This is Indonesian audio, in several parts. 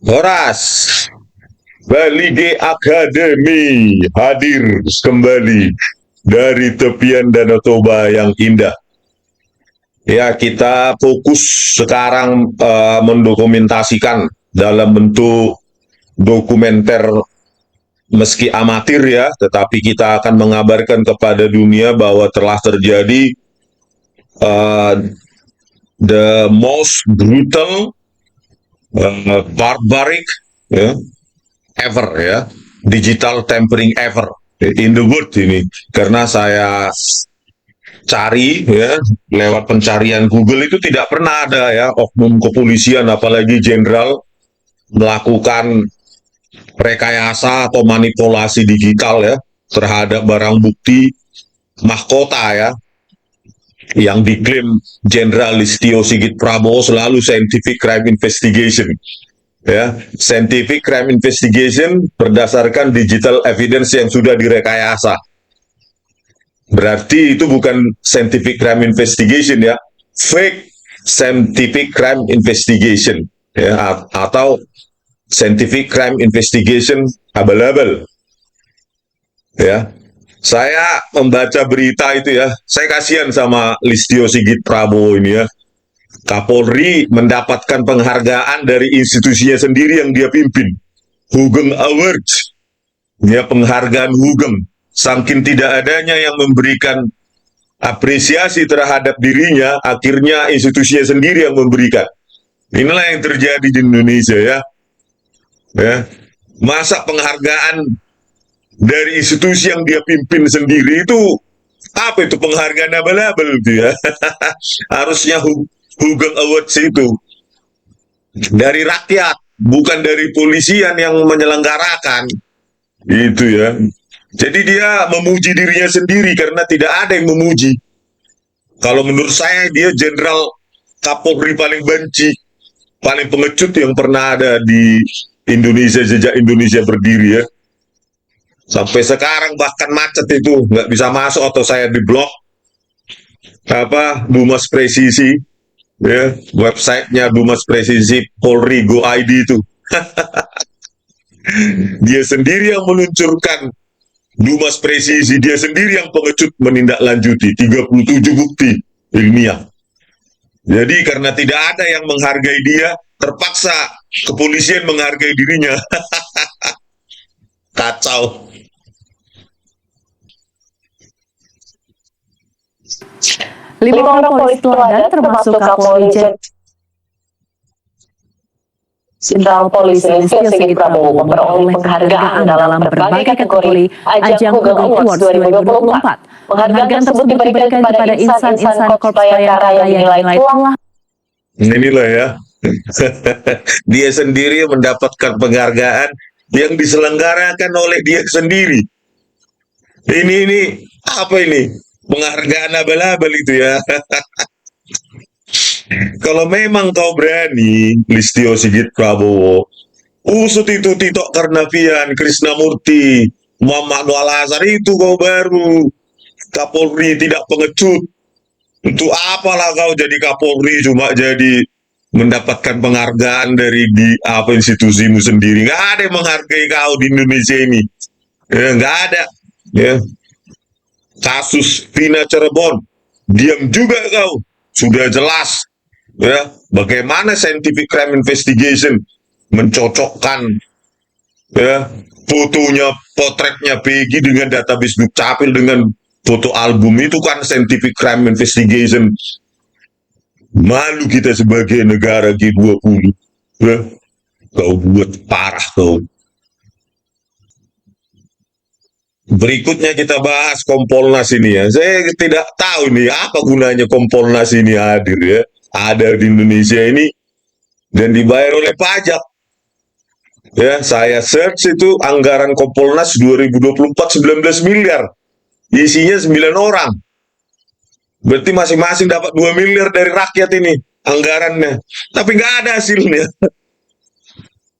Horas, Bali Day Academy hadir kembali dari tepian Danau Toba yang indah. Ya, kita fokus sekarang mendokumentasikan dalam bentuk dokumenter meski amatir ya, tetapi kita akan mengabarkan kepada dunia bahwa telah terjadi uh, the most brutal, barbaric, ya, ever ya, digital tampering ever in the world ini. Karena saya cari ya lewat pencarian Google itu tidak pernah ada ya oknum kepolisian apalagi jenderal melakukan rekayasa atau manipulasi digital ya terhadap barang bukti mahkota ya yang diklaim Jenderal Listio Sigit Prabowo selalu scientific crime investigation ya, scientific crime investigation berdasarkan digital evidence yang sudah direkayasa. Berarti itu bukan scientific crime investigation ya, fake scientific crime investigation ya, atau scientific crime investigation abal-abal ya. Saya membaca berita itu ya, saya kasihan sama Listio Sigit Prabowo ini ya. Kapolri mendapatkan penghargaan dari institusinya sendiri yang dia pimpin, Hugeng Awards, ya penghargaan Hugeng. Saking tidak adanya yang memberikan apresiasi terhadap dirinya, akhirnya institusinya sendiri yang memberikan. Inilah yang terjadi di Indonesia ya. Ya. Masa penghargaan dari institusi yang dia pimpin sendiri itu apa itu penghargaan abal-abal itu ya. Harusnya Hugeng Awards itu dari rakyat, bukan dari polisian yang menyelenggarakan. Itu ya. Jadi dia memuji dirinya sendiri karena tidak ada yang memuji. Kalau menurut saya dia jenderal Kapolri paling benci, paling pengecut yang pernah ada di Indonesia sejak Indonesia berdiri ya. Sampai sekarang bahkan macet itu nggak bisa masuk atau saya di blok apa Dumas Presisi ya, websitenya Dumas Presisi Polri Go ID itu. Dia sendiri yang meluncurkan Dumas Presisi, dia sendiri yang pengecut menindaklanjuti 37 bukti ilmiah. Jadi karena tidak ada yang menghargai dia, terpaksa kepolisian menghargai dirinya. Kacau. 5 orang polisi teladan termasuk Kapolri Jenderal Polisi Listio Sigit Prabowo memperoleh penghargaan dalam berbagai kategori ajang Hugeng Awards 2024. Penghargaan tersebut diberikan kepada insan-insan Korps Bayangkara yang dinilai telah. Inilah ya. Dia sendiri mendapatkan penghargaan yang diselenggarakan oleh dia sendiri. Ini apa ini? Penghargaan abal-abal itu ya. Kalau memang kau berani, Listio Sigit Prabowo, usut itu Tito Karnavian, Krisnamurti, Muhammad Al Azhar itu kau baru Kapolri tidak pengecut. Untuk apalah kau jadi Kapolri cuma jadi mendapatkan penghargaan dari di apa institusimu sendiri. Nggak ada yang menghargai kau di Indonesia ini. Ya, nggak ada. Ya. Kasus Vina Cirebon, diam juga kau. Sudah jelas ya bagaimana scientific crime investigation mencocokkan ya fotonya potretnya Peggy dengan database Dukcapil dengan foto album itu kan scientific crime investigation. Malu kita sebagai negara G20 ya. Kau buat parah kau. Berikutnya kita bahas Kompolnas ini ya. Saya tidak tahu nih apa gunanya Kompolnas ini hadir ya. Ada di Indonesia ini dan dibayar oleh pajak. Ya, saya search itu anggaran Kompolnas 2024 19 miliar. Isinya 9 orang. Berarti masing-masing dapat 2 miliar dari rakyat ini anggarannya. Tapi nggak ada hasilnya.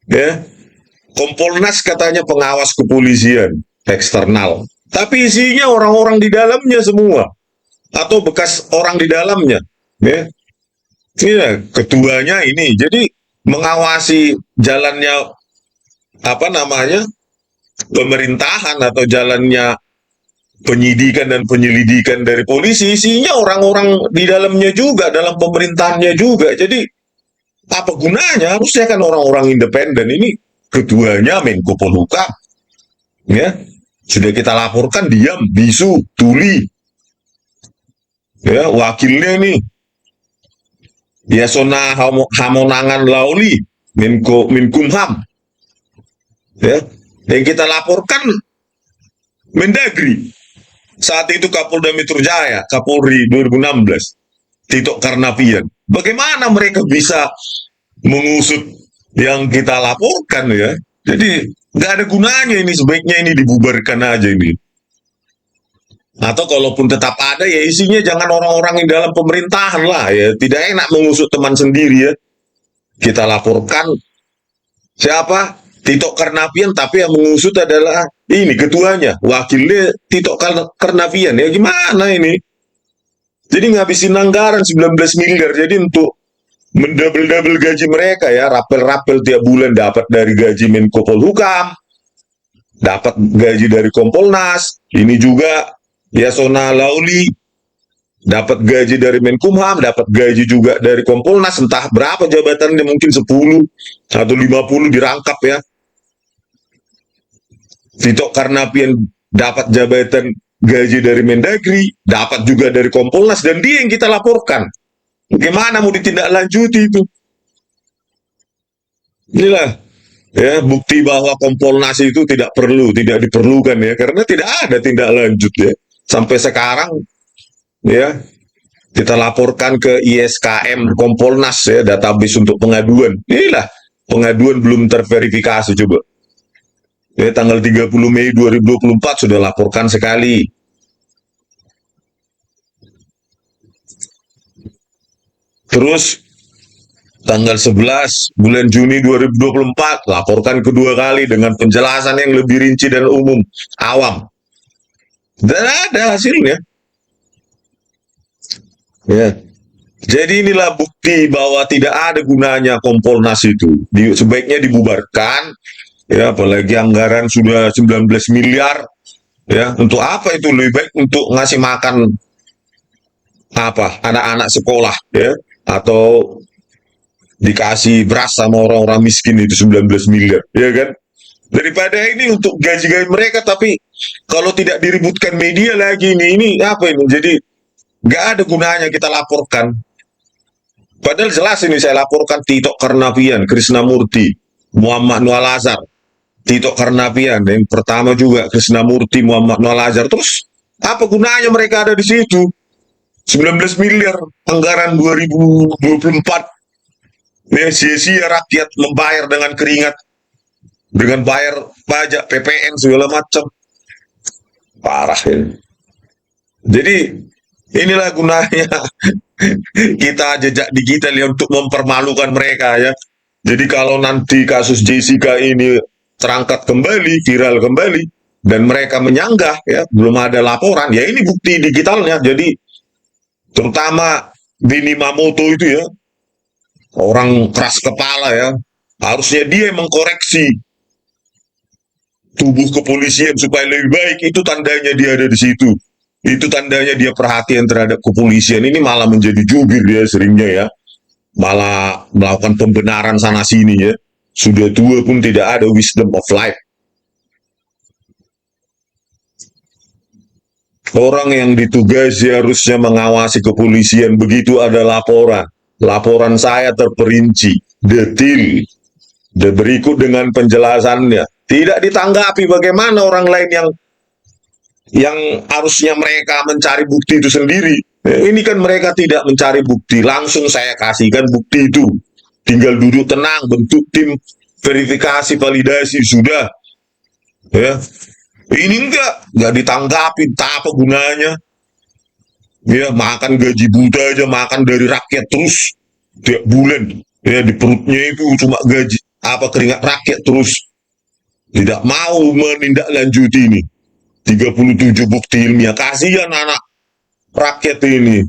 Ya. Kompolnas katanya pengawas kepolisian eksternal. Tapi isinya orang-orang di dalamnya semua. Atau bekas orang di dalamnya. Ya. Iya, ketuanya ini. Jadi mengawasi jalannya pemerintahan atau jalannya penyidikan dan penyelidikan dari polisi, isinya orang-orang di dalamnya juga, dalam pemerintahannya juga. Jadi apa gunanya? Harusnya kan orang-orang independen. Ini ketuanya Menko Polhukam, ya sudah kita laporkan diam, bisu, tuli, ya wakilnya ini Yasona Hamonangan Lauli, Menkumham, ya yang kita laporkan Mendagri. Saat itu Kapolda Metro Jaya, Kapolri 2016, Tito Karnavian. Bagaimana mereka bisa mengusut yang kita laporkan, ya? Jadi nggak ada gunanya ini, sebaiknya ini dibubarkan aja ini. Atau kalaupun tetap ada, ya isinya jangan orang-orang yang dalam pemerintahan lah, ya. Tidak enak mengusut teman sendiri, ya. Kita laporkan siapa? Tito Karnavian, tapi yang mengusut adalah ini ketuanya, wakilnya Tito Karnavian. Ya gimana ini? Jadi ngabisin anggaran 19 miliar. Jadi untuk mendouble-double gaji mereka, ya, rapel-rapel tiap bulan dapat dari gaji Menko Polhukam, dapat gaji dari Kompolnas, ini juga Yasona Lauli dapat gaji dari Menkumham, dapat gaji juga dari Kompolnas, entah berapa jabatannya, mungkin 10 atau 50 dirangkap, ya. Tito Karnavian dapat jabatan gaji dari Mendagri, dapat juga dari Kompolnas, dan dia yang kita laporkan. Bagaimana mau ditindaklanjuti itu? Inilah, ya, bukti bahwa Kompolnas itu tidak diperlukan, ya, karena tidak ada tindak lanjut, ya. Sampai sekarang, ya, kita laporkan ke ISKM Kompolnas, ya, database untuk pengaduan. Inilah, pengaduan belum terverifikasi, coba. Ya, tanggal 30 Mei 2024 sudah laporkan sekali. Terus tanggal 11 bulan Juni 2024 laporkan kedua kali dengan penjelasan yang lebih rinci dan umum, awam. Dan ada hasilnya. Ya. Jadi inilah bukti bahwa tidak ada gunanya Kompolnas itu. Sebaiknya dibubarkan. Ya, apalagi anggaran sudah 19 miliar. Ya, untuk apa itu? Lebih baik untuk ngasih makan anak-anak sekolah, ya, atau dikasih beras sama orang-orang miskin itu 19 miliar, ya kan? Daripada ini untuk gaji-gaji mereka, tapi kalau tidak diributkan media lagi ini apa ini? Jadi nggak ada gunanya kita laporkan. Padahal jelas ini saya laporkan Tito Karnavian, Krisnamurti, Muhammad Nual Azhar, Tito Karnavian, yang pertama juga Krisnamurti, Muhammad Nual Azhar. Terus apa gunanya mereka ada di situ? 19 miliar anggaran 2024. Ya, sia-sia rakyat membayar dengan keringat, dengan bayar pajak, PPN, segala macam. Parah ini. Jadi inilah gunanya kita jejak digital, ya, untuk mempermalukan mereka, ya. Jadi kalau nanti kasus Jessica ini terangkat kembali, viral kembali, dan mereka menyanggah, ya, belum ada laporan, ya ini bukti digitalnya. Jadi terutama Bini Mamoto itu, ya, orang keras kepala, ya, harusnya dia yang mengkoreksi tubuh kepolisian supaya lebih baik. Itu tandanya dia ada di situ. Itu tandanya dia perhatian terhadap kepolisian. Ini malah menjadi jubir dia seringnya, ya. Malah melakukan pembenaran sana sini, ya. Sudah tua pun tidak ada wisdom of life. Orang yang ditugasi harusnya mengawasi kepolisian, begitu ada laporan. Laporan saya terperinci, detil, dan berikut dengan penjelasannya. Tidak ditanggapi. Bagaimana orang lain yang harusnya mereka mencari bukti itu sendiri. Ini kan mereka tidak mencari bukti, langsung saya kasihkan bukti itu. Tinggal duduk tenang, bentuk tim verifikasi, validasi, sudah. Ya, ini enggak ditanggapi, apa gunanya? Ya, makan gaji buta aja, makan dari rakyat terus tiap bulan. Ya, di perutnya itu cuma gaji, keringat rakyat terus. Tidak mau menindaklanjuti ini. 37 bukti ilmiah. Kasihan anak rakyat ini.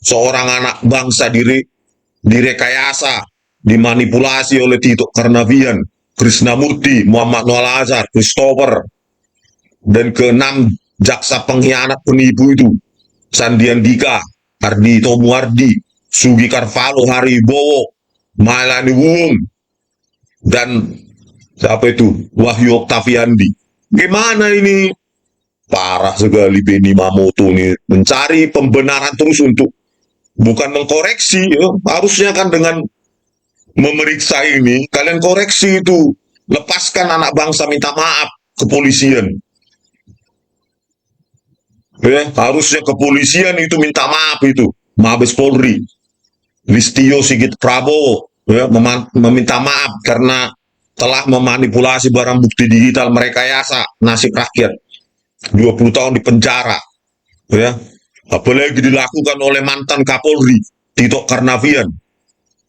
Seorang anak bangsa direkayasa. dimanipulasi oleh Tito Karnavian, Krishnamurti, Muhammad Noor Azhar, Christopher, dan keenam jaksa pengkhianat penipu itu, Sandiandika, Ardi Tomuardi, Sugi Carvalho, Haribowo, Mailani Wung, dan siapa itu, Wahyu Oktaviandi. Gimana ini? Parah sekali Benny Mamoto ini, mencari pembenaran terus untuk bukan mengkoreksi, ya. Harusnya kan dengan memeriksa ini, kalian koreksi itu, lepaskan anak bangsa, minta maaf kepolisian. Ya, harusnya kepolisian itu minta maaf itu, Mabes Polri, Listio Sigit Prabowo, ya, meminta maaf karena telah memanipulasi barang bukti digital merekayasa nasib rakyat. 20 tahun di penjara, ya. Apalagi dilakukan oleh mantan Kapolri Tito Karnavian,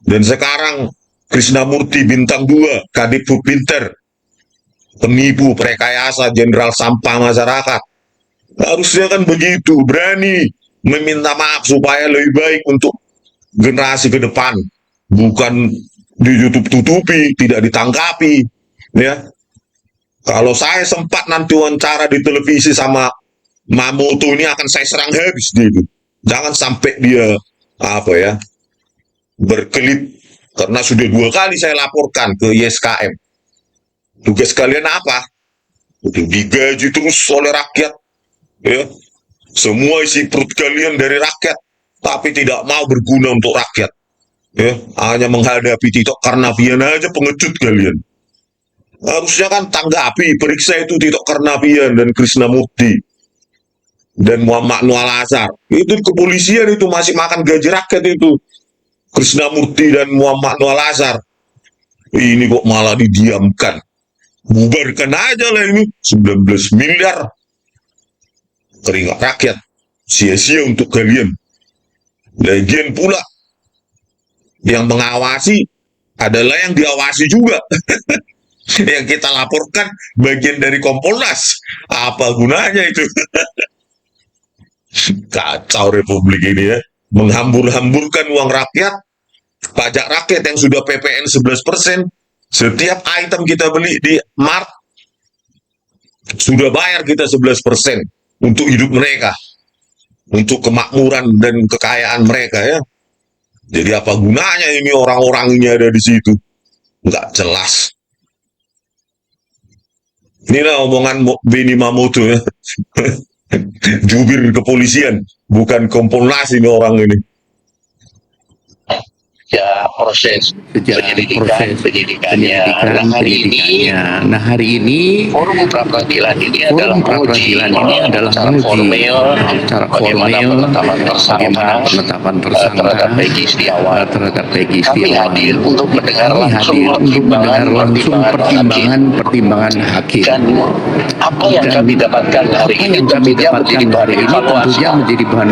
dan sekarang Krishnamurti bintang 2 Kadif Binter, penipu, perekayasa, jenderal sampah masyarakat. Harusnya kan begitu, berani meminta maaf supaya lebih baik untuk generasi ke depan, bukan ditutup-tutupi, tidak ditangkapi, ya. Kalau saya sempat nanti wawancara di televisi sama Mamoto ini, akan saya serang habis dia itu. Jangan sampai dia apa ya berkelit, karena sudah 2 kali saya laporkan ke YSKM. Tugas kalian apa? Itu digaji terus oleh rakyat, ya. Semua isi perut kalian dari rakyat, tapi tidak mau berguna untuk rakyat, ya. Hanya menghadapi Tito Karnavian aja pengecut kalian. Harusnya kan tanggapi, periksa itu Tito Karnavian dan Krishnamurti dan Muhammad Noor Azhar. Itu kepolisian itu masih makan gaji rakyat itu, Krishnamurti dan Muhammad Noor Azhar. Ini kok malah didiamkan. Bubarkan aja lah ini, 19 miliar keringat rakyat, sia-sia untuk kalian. Lagian pula yang mengawasi adalah yang diawasi juga. Yang kita laporkan bagian dari Kompolnas. Apa gunanya itu? Kacau Republik ini, ya. Menghambur-hamburkan uang rakyat, pajak rakyat yang sudah PPN 11%, setiap item kita beli di Mart sudah bayar kita 11% untuk hidup mereka, untuk kemakmuran dan kekayaan mereka, ya. Jadi apa gunanya ini orang-orang ini ada di situ? Nggak jelas. Inilah omongan Benny Mamoto, ya. Jubir kepolisian, bukan Kompolnas ini orang ini. Ya, proses penyidikannya. Nah, hari ini forum pra peradilan ini adalah menguji secara formil bagaimana penetapan tersangka terhadap Peggy Setiawan. Kami hadir untuk mendengar langsung pertimbangan hakim. Dan apa yang kami dapatkan hari ini tentunya menjadi bahan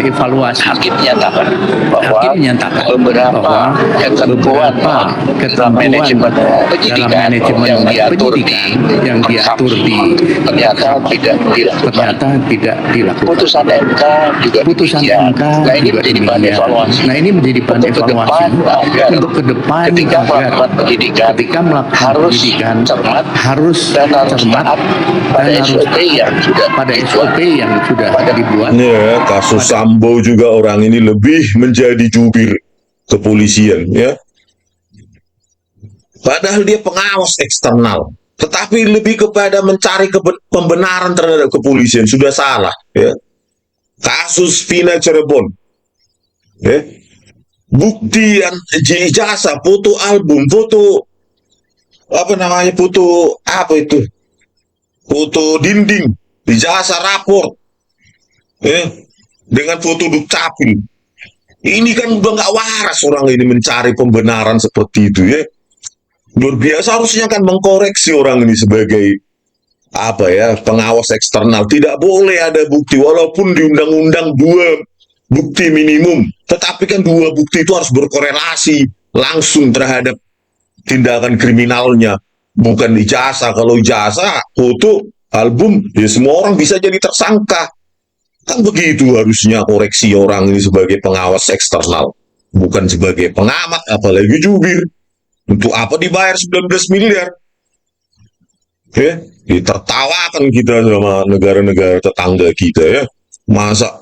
evaluasi. Hakim menyatakan beberapa ketentuan dalam manajemen penyidikan yang diatur di ternyata tidak dilakukan. Putusan MK juga demikian. Nah, ini menjadi bahan evaluasi. Untuk ke depan ketika melakukan pendidikan harus cermat dan harus taat pada SOP yang sudah dibuat. Ya, kasus Sambo juga orang ini lebih menjadi jubir kepolisian, ya. Padahal dia pengawas eksternal, tetapi lebih kepada mencari pembenaran terhadap kepolisian. Sudah salah, ya. Kasus Vina Cirebon, ya. Bukti ijazah, foto album, foto foto dinding, ijazah rapor, ya, dengan foto dukcapil. Ini kan udah nggak waras orang ini mencari pembenaran seperti itu, ya. Luar biasa, harusnya kan mengkoreksi orang ini sebagai pengawas eksternal. Tidak boleh ada bukti, walaupun di undang-undang 2 bukti minimum, tetapi kan 2 bukti itu harus berkorelasi langsung terhadap tindakan kriminalnya, bukan ijazah. Kalau ijazah, foto, album, ya semua orang bisa jadi tersangka. Kan begitu harusnya koreksi orang ini sebagai pengawas eksternal, bukan sebagai pengamat, apalagi jubir. Untuk apa dibayar 19 miliar? Ya, ditertawakan kita sama negara-negara tetangga kita ya. Masa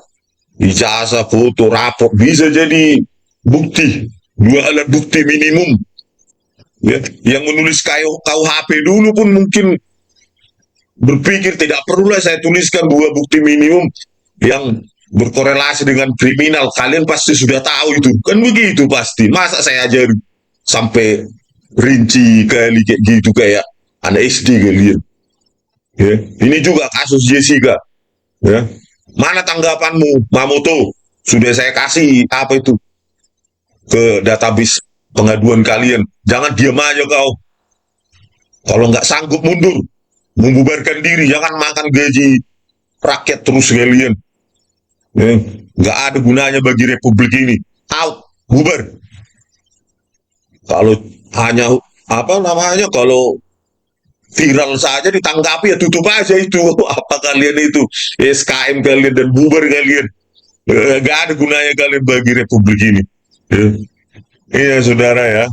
ijazah, foto, rapor bisa jadi bukti, dua alat bukti minimum. Ya, yang menulis KUHP dulu pun mungkin berpikir tidak perlulah saya tuliskan dua bukti minimum yang berkorelasi dengan kriminal. Kalian pasti sudah tahu itu. Kan begitu pasti. Masa saya ajari sampai rinci kali kayak gitu kayak anak SD kalian. Ya, ini juga kasus Jessica. Ya, mana tanggapanmu, Mamoto? Sudah saya kasih apa itu ke database pengaduan kalian. Jangan diam aja kau. Kalau nggak sanggup mundur, membubarkan diri. Jangan makan gaji rakyat terus kalian. Ya, nggak ada gunanya bagi republik ini. Out, bubar. Kalau hanya apa namanya, kalau viral saja ditangkapi ya tutup aja itu. Apa kalian itu SKM kalian dan bubar kalian, gak ada gunanya kalian bagi republik ini ya. Iya saudara ya,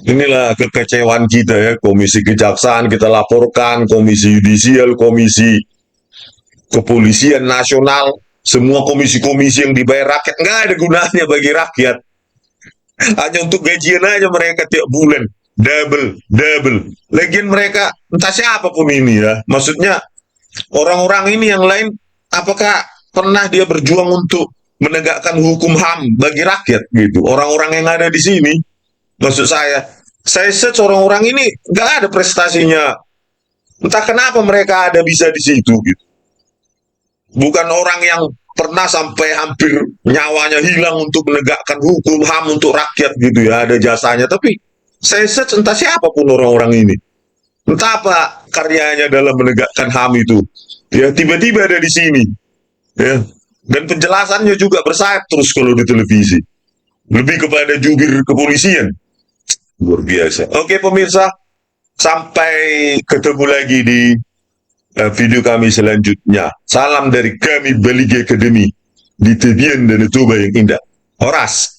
inilah kekecewaan kita ya. Komisi Kejaksaan kita laporkan, Komisi Yudisial, Komisi Kepolisian Nasional, semua komisi-komisi yang dibayar rakyat nggak ada gunanya bagi rakyat. Hanya untuk gajian aja mereka tiap bulan. Double. Lagian mereka, entah siapapun ini ya. Maksudnya, orang-orang ini yang lain, apakah pernah dia berjuang untuk menegakkan hukum HAM bagi rakyat gitu? Orang-orang yang ada di sini, maksud saya search orang-orang ini nggak ada prestasinya. Entah kenapa mereka ada bisa di situ gitu. Bukan orang yang pernah sampai hampir nyawanya hilang untuk menegakkan hukum HAM untuk rakyat gitu ya, ada jasanya. Tapi saya search entah siapapun orang-orang ini, entah apa karyanya dalam menegakkan HAM itu, ya tiba-tiba ada di sini, ya. Dan penjelasannya juga bersayap terus kalau di televisi, lebih kepada jubir kepolisian, luar biasa. Oke pemirsa, sampai ketemu lagi di video kami selanjutnya. Salam dari kami Balige Academy di Tebian dan Toba yang indah. Horas.